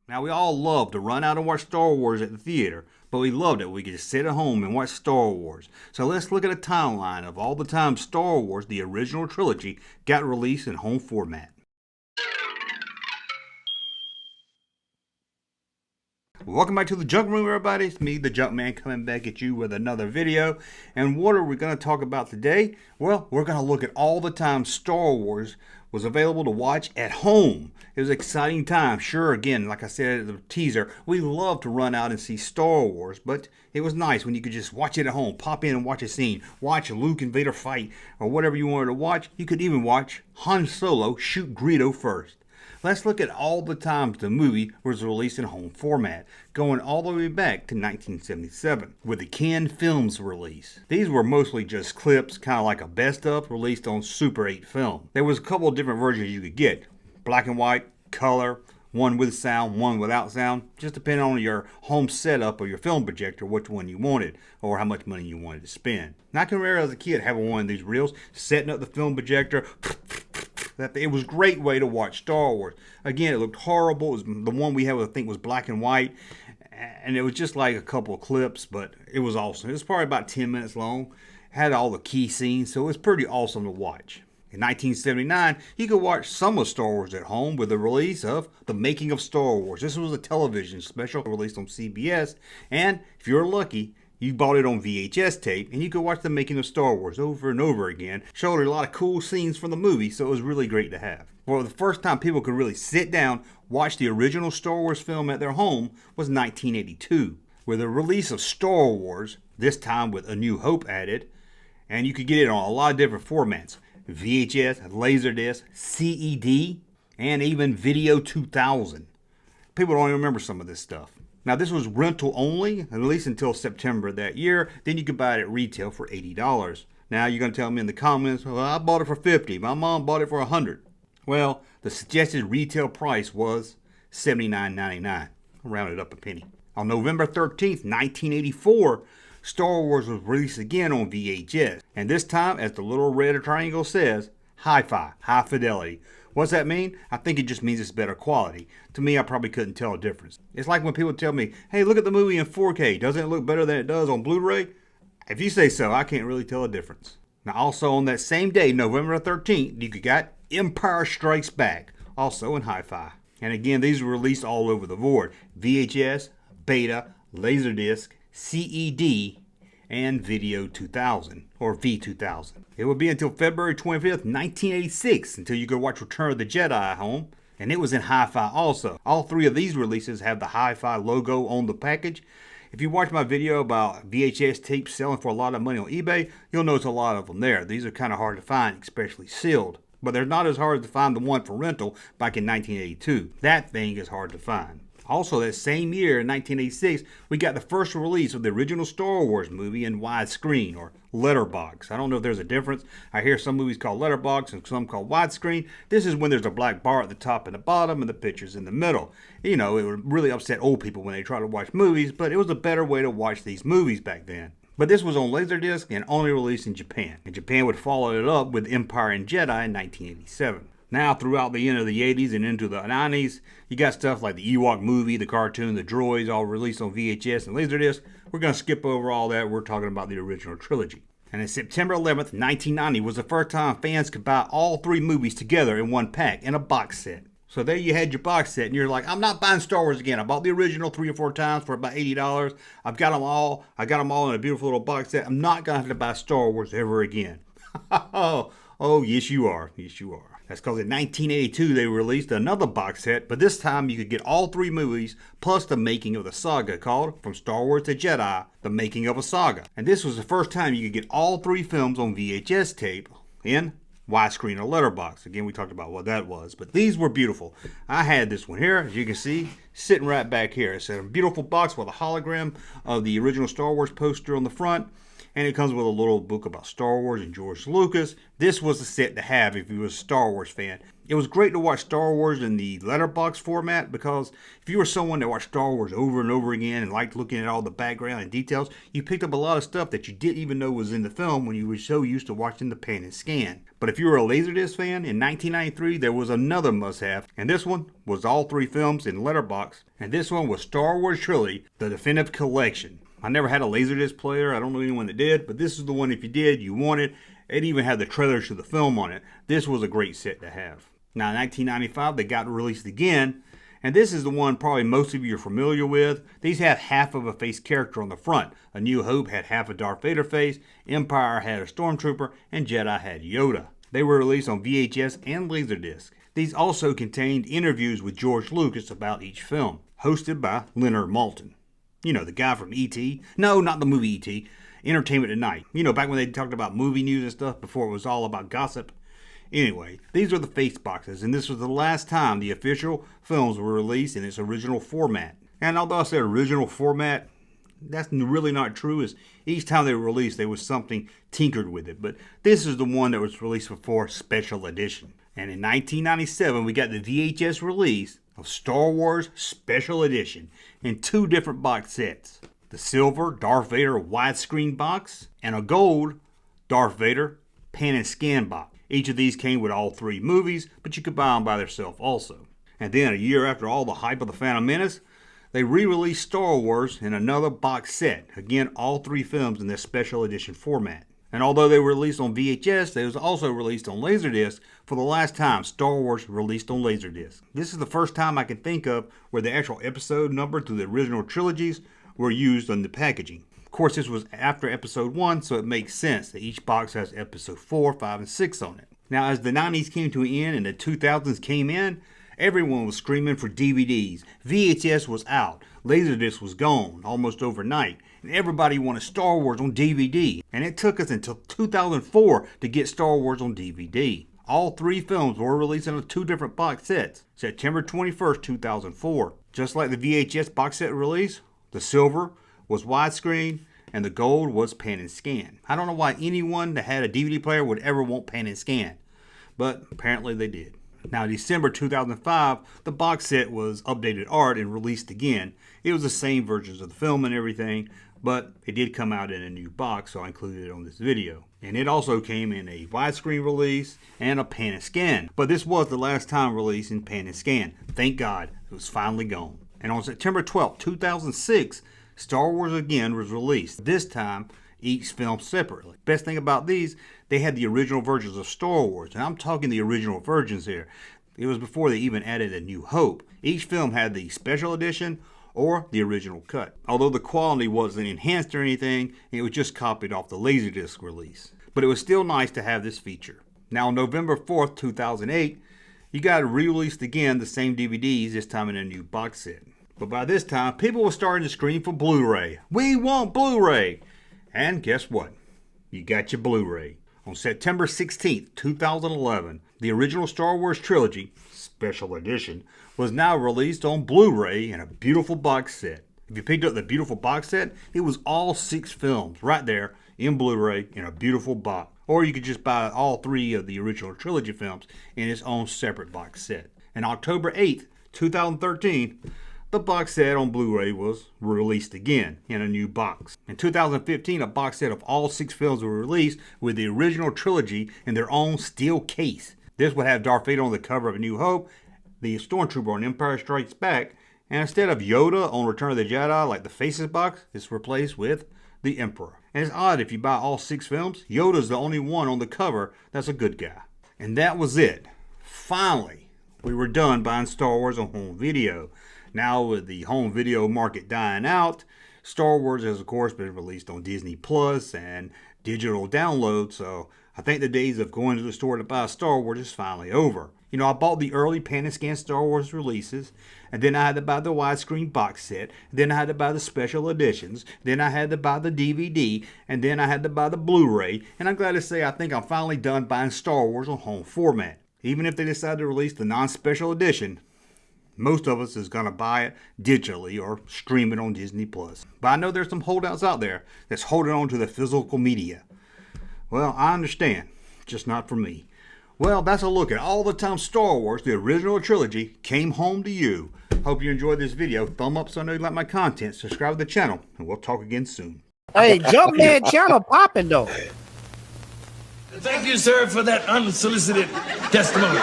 Now, we all love to run out and watch Star Wars at the theater, but we loved it. We could just sit at home and watch Star Wars. So let's look at a timeline of all the times Star Wars, the original trilogy, got released in home format. Welcome back to the Junk Room, everybody. It's me, the Junkman, coming back at you with another video. And what are we going to talk about today? Well, we're going to look at all the times Star Wars was available to watch at home. It was an exciting time. Sure, again, like I said in the teaser, we love to run out and see Star Wars, but it was nice when you could just watch it at home, pop in and watch a scene, watch Luke and Vader fight, or whatever you wanted to watch. You could even watch Han Solo shoot Greedo first. Let's look at all the times the movie was released in home format, going all the way back to 1977, with the Ken Films release. These were mostly just clips, kind of like a best of, released on Super 8 film. There was a couple of different versions you could get, black and white, color, one with sound, one without sound, just depending on your home setup or your film projector, which one you wanted, or how much money you wanted to spend. And I can remember as a kid having one of these reels, setting up the film projector. It was a great way to watch Star Wars. Again, it looked horrible. It was the one we had, I think, was black and white. And it was just like a couple of clips, but it was awesome. It was probably about 10 minutes long. Had all the key scenes, so it was pretty awesome to watch. In 1979, you could watch some of Star Wars at home with the release of The Making of Star Wars. This was a television special released on CBS. And if you're lucky, you bought it on VHS tape, and you could watch The Making of Star Wars over and over again. Showed a lot of cool scenes from the movie, so it was really great to have. Well, the first time people could really sit down, watch the original Star Wars film at their home was 1982, with the release of Star Wars, this time with A New Hope added, and you could get it on a lot of different formats. VHS, laserdisc, CED, and even Video 2000. People don't even remember some of this stuff. Now, this was rental only, at least until September that year. Then you could buy it at retail for $80. Now, you're going to tell me in the comments, well, I bought it for $50. My mom bought it for $100. Well, the suggested retail price was $79.99. Rounded up a penny. On November 13th, 1984, Star Wars was released again on VHS. And this time, as the little red triangle says, hi-fi, high fidelity. What's that mean? I think it just means it's better quality. To me, I probably couldn't tell a difference. It's like when people tell me, hey, look at the movie in 4K. Doesn't it look better than it does on Blu-ray? If you say so, I can't really tell a difference. Now, also on that same day, November 13th, you got Empire Strikes Back, also in hi-fi. And again, these were released all over the board. VHS, Beta, Laserdisc, CED, and Video 2000, or V2000. It would be until February 25th, 1986, until you could watch Return of the Jedi at home, and it was in hi-fi also. All three of these releases have the hi-fi logo on the package. If you watch my video about VHS tapes selling for a lot of money on eBay, you'll notice a lot of them there. These are kind of hard to find, especially sealed. But they're not as hard to find the one for rental back in 1982. That thing is hard to find. Also, that same year, in 1986, we got the first release of the original Star Wars movie in widescreen, or letterbox. I don't know if there's a difference. I hear some movies called letterbox and some called widescreen. This is when there's a black bar at the top and the bottom and the pictures in the middle. You know, it would really upset old people when they try to watch movies, but it was a better way to watch these movies back then. But this was on Laserdisc and only released in Japan. And Japan would follow it up with Empire and Jedi in 1987. Now, throughout the end of the 80s and into the 90s, you got stuff like the Ewok movie, the cartoon, the droids, all released on VHS and Laserdisc. We're going to skip over all that. We're talking about the original trilogy. And on September 11th, 1990 was the first time fans could buy all three movies together in one pack, in a box set. So there you had your box set, and you're like, I'm not buying Star Wars again. I bought the original 3 or 4 times for about $80. I've got them all. I got them all in a beautiful little box set. I'm not going to have to buy Star Wars ever again. Oh, yes you are. Yes you are. That's because in 1982 they released another box set, but this time you could get all 3 movies plus the making of the saga called From Star Wars to Jedi, The Making of a Saga. And this was the first time you could get all 3 films on VHS tape in widescreen or letterbox. Again, we talked about what that was, but these were beautiful. I had this one here, as you can see, sitting right back here. It's a beautiful box with a hologram of the original Star Wars poster on the front. And it comes with a little book about Star Wars and George Lucas. This was the set to have if you were a Star Wars fan. It was great to watch Star Wars in the letterbox format because if you were someone that watched Star Wars over and over again and liked looking at all the background and details, you picked up a lot of stuff that you didn't even know was in the film when you were so used to watching the pan and scan. But if you were a Laserdisc fan, in 1993 there was another must-have, and this one was all 3 films in letterbox, and this one was Star Wars Trilogy, The Definitive Collection. I never had a Laserdisc player, I don't know anyone that did, but this is the one if you did, you wanted. It even had the trailers to the film on it. This was a great set to have. Now, in 1995, they got released again, and this is the one probably most of you are familiar with. These have half of a face character on the front. A New Hope had half a Darth Vader face, Empire had a Stormtrooper, and Jedi had Yoda. They were released on VHS and Laserdisc. These also contained interviews with George Lucas about each film, hosted by Leonard Maltin. You know, the guy from E.T. No, not the movie E.T. Entertainment Tonight. You know, back when they talked about movie news and stuff before it was all about gossip. Anyway, these are the face boxes, and this was the last time the official films were released in its original format. And although I said original format, that's really not true, as each time they were released there was something tinkered with it. But this is the one that was released before Special Edition. And in 1997 we got the VHS release of Star Wars Special Edition in 2 different box sets. The silver Darth Vader widescreen box and a gold Darth Vader pan and scan box. Each of these came with all 3 movies, but you could buy them by themselves also. And then a year after all the hype of The Phantom Menace, they re-released Star Wars in another box set. Again, all 3 films in this special edition format. And although they were released on VHS, they was also released on Laserdisc for the last time Star Wars released on Laserdisc. This is the first time I can think of where the actual episode number to the original trilogies were used on the packaging. Of course, this was after episode 1, so it makes sense that each box has episode 4, 5, and 6 on it. Now, as the 90s came to an end and the 2000s came in, everyone was screaming for DVDs. VHS was out. Laserdisc was gone almost overnight. And everybody wanted Star Wars on DVD. And it took us until 2004 to get Star Wars on DVD. All 3 films were released in 2 different box sets. September 21st, 2004. Just like the VHS box set release, the silver was widescreen and the gold was pan and scan. I don't know why anyone that had a DVD player would ever want pan and scan, but apparently they did. Now, December 2005, the box set was updated art and released again. It was the same versions of the film and everything, but it did come out in a new box, so I included it on this video. And it also came in a widescreen release and a pan and scan. But this was the last time released in pan and scan. Thank God, it was finally gone. And on September 12, 2006, Star Wars again was released. This time, each film separately. Best thing about these, they had the original versions of Star Wars. And I'm talking the original versions here. It was before they even added A New Hope. Each film had the special edition or the original cut. Although the quality wasn't enhanced or anything, it was just copied off the Laserdisc release. But it was still nice to have this feature. Now, on November 4th, 2008, you got re-released again the same DVDs, this time in a new box set. But by this time, people were starting to scream for Blu-ray. We want Blu-ray! And guess what? You got your Blu-ray. On September 16th, 2011, the original Star Wars trilogy, Special Edition, was now released on Blu-ray in a beautiful box set. If you picked up the beautiful box set, it was all 6 films right there in Blu-ray in a beautiful box. Or you could just buy all 3 of the original trilogy films in its own separate box set. And October 8th, 2013, the box set on Blu-ray was released again in a new box. In 2015, a box set of all 6 films were released with the original trilogy in their own steel case. This would have Darth Vader on the cover of A New Hope, the Stormtrooper on Empire Strikes Back, and instead of Yoda on Return of the Jedi like the Faces box, it's replaced with the Emperor. And it's odd, if you buy all 6 films, Yoda's the only one on the cover that's a good guy. And that was it. Finally, we were done buying Star Wars on home video. Now, with the home video market dying out, Star Wars has, of course, been released on Disney Plus and digital download, so I think the days of going to the store to buy Star Wars is finally over. You know, I bought the early pan and scan Star Wars releases, and then I had to buy the widescreen box set, then I had to buy the special editions, then I had to buy the DVD, and then I had to buy the Blu-ray, and I'm glad to say I think I'm finally done buying Star Wars on home format. Even if they decide to release the non-special edition, most of us is going to buy it digitally or stream it on Disney Plus. But I know there's some holdouts out there that's holding on to the physical media. Well, I understand, just not for me. Well, that's a look at all the time Star Wars, the original trilogy, came home to you. Hope you enjoyed this video. Thumb up so I know you like my content. Subscribe to the channel, and we'll talk again soon. Hey, Junkman channel popping though. Thank you, sir, for that unsolicited testimony.